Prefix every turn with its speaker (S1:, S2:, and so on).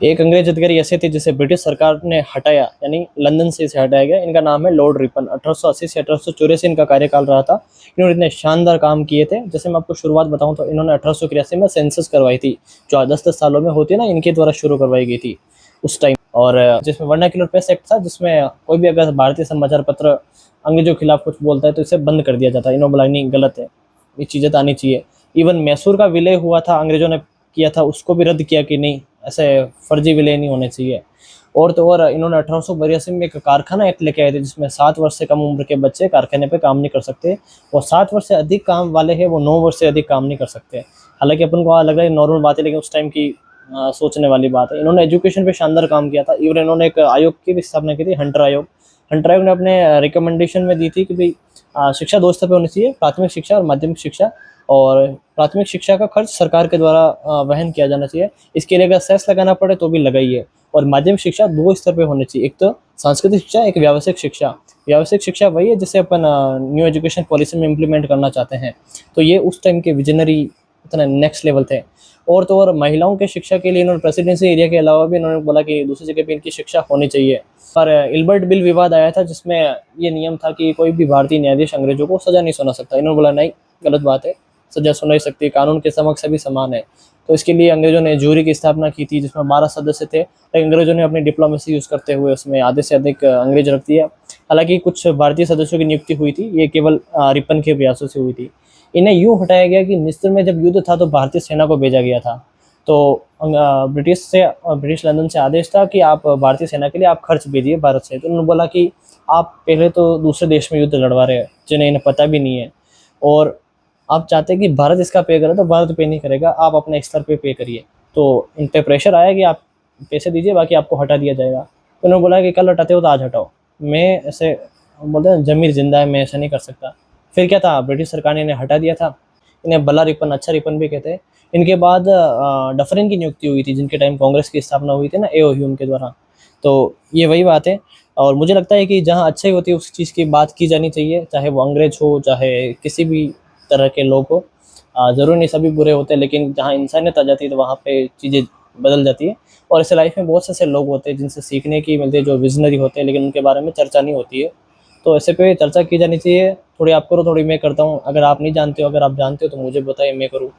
S1: एक अंग्रेज अधिकारी ऐसे थे जिसे ब्रिटिश सरकार ने हटाया, यानी लंदन से इसे हटाया गया। इनका नाम है लॉर्ड रिपन। 1880 से 1884 इनका कार्यकाल रहा था। इन्होंने इतने शानदार काम किए थे। जैसे मैं आपको शुरुआत बताऊं तो इन्होंने 1883 में सेंसस करवाई थी, जो 10-10 सालों में होती है ना, इनके द्वारा शुरू करवाई गई थी उस टाइम। और जिसमें वर्नाक्युलर प्रेस एक्ट था, जिसमें कोई भी अगर भारतीय समाचार पत्र अंग्रेजों के खिलाफ कुछ बोलता है तो इसे बंद कर दिया जाता है। इन्होंने बोला नहीं, गलत है, ये चीज़ें तो आनी चाहिए। इवन मैसूर का विलय हुआ था, अंग्रेजों ने किया था, उसको भी रद्द किया कि नहीं, ऐसे फर्जी विलय नहीं होने चाहिए। और तो और इन्होंने 1882 में एक कारखाना एक्ट लेके आए थे, जिसमें 7 वर्ष से कम उम्र के बच्चे कारखाने पे काम नहीं कर सकते, और 7 वर्ष से अधिक काम वाले हैं वो 9 वर्ष से अधिक काम नहीं कर सकते। हालांकि अपन को लग रहा है नॉर्मल बात है, लेकिन उस टाइम की सोचने वाली बात है। इन्होंने एजुकेशन पे शानदार काम किया था। इवन इन्होंने एक आयोग की भी स्थापना की थी, हंटर आयोग। हंटर आयोग ने अपने रिकमेंडेशन में दी थी कि भाई शिक्षा 2 स्तर पे होनी चाहिए, प्राथमिक शिक्षा और माध्यमिक शिक्षा। और प्राथमिक शिक्षा का खर्च सरकार के द्वारा वहन किया जाना चाहिए। इसके लिए अगर सेस लगाना पड़े तो भी लगाइए। और माध्यमिक शिक्षा 2 स्तर पे होनी चाहिए, एक तो सांस्कृतिक शिक्षा, एक व्यावसायिक शिक्षा। व्यावसायिक शिक्षा वही है जिसे अपन न्यू एजुकेशन पॉलिसी में इम्प्लीमेंट करना चाहते हैं। तो ये उस टाइम के विजनरी इतना नेक्स्ट लेवल थे। और तो और महिलाओं के शिक्षा के लिए इन्होंने प्रेसिडेंसी एरिया के अलावा भी इन्होंने बोला कि दूसरी जगह पे इनकी शिक्षा होनी चाहिए। और इल्बर्ट बिल विवाद आया था, जिसमें ये नियम था कि कोई भी भारतीय न्यायाधीश अंग्रेजों को सजा नहीं सुना सकता। इन्होंने बोला नहीं, गलत बात है, सजा सुना ही सकती है, कानून के समक्ष सभी समान है। तो इसके लिए अंग्रेजों ने जूरी की स्थापना की थी, जिसमें 12 सदस्य थे। लेकिन अंग्रेजों ने अपनी डिप्लोमेसी यूज़ करते हुए उसमें आधे से अधिक अंग्रेज रख दिया। हालांकि कुछ भारतीय सदस्यों की नियुक्ति हुई थी, ये केवल रिपन के प्रयासों से हुई थी। इन्हें यूँ हटाया गया कि मिस्र में जब युद्ध था तो भारतीय सेना को भेजा गया था। तो ब्रिटिश लंदन से आदेश था कि आप भारतीय सेना के लिए आप खर्च भेजिए भारत से। तो उन्होंने बोला कि आप पहले तो दूसरे देश में युद्ध लड़वा रहे हैं जिन्हें इन्हें पता भी नहीं है, और आप चाहते हैं कि भारत इसका पे करे, तो भारत पे नहीं करेगा, आप अपने स्तर पे करिए। तो इन पे प्रेशर आया कि आप पैसे दीजिए, बाकी आपको हटा दिया जाएगा। तो उन्होंने बोला कि कल हटाते हो तो आज हटाओ, मैं ऐसे बोलते हैं जमीर जिंदा है, मैं ऐसा नहीं कर सकता। फिर क्या था, ब्रिटिश सरकार ने इन्हें हटा दिया था। इन्हें भला रिपन, अच्छा रिपन भी कहते हैं। इनके बाद डफरिन की नियुक्ति हुई थी, जिनके टाइम कांग्रेस की स्थापना हुई थी ना, ए ओ ह्यूम के द्वारा। तो ये वही बात है। और मुझे लगता है कि जहाँ अच्छाई होती है उस चीज़ की बात की जानी चाहिए, चाहे वो अंग्रेज हो, चाहे किसी भी तरह के लोग हो। ज़रूर नहीं सभी बुरे होते, लेकिन जहाँ इंसानियत आ जाती है तो वहाँ पे चीज़ें बदल जाती है। और ऐसे लाइफ में बहुत से ऐसे लोग होते हैं जिनसे सीखने की मिलती है, जो विजनरी होते हैं, लेकिन उनके बारे में चर्चा नहीं होती है। तो ऐसे पे चर्चा की जानी चाहिए। थोड़ी आप करो, थोड़ी मैं करता हूँ। अगर आप नहीं जानते हो, अगर आप जानते हो तो मुझे बताइए, मैं करूँ।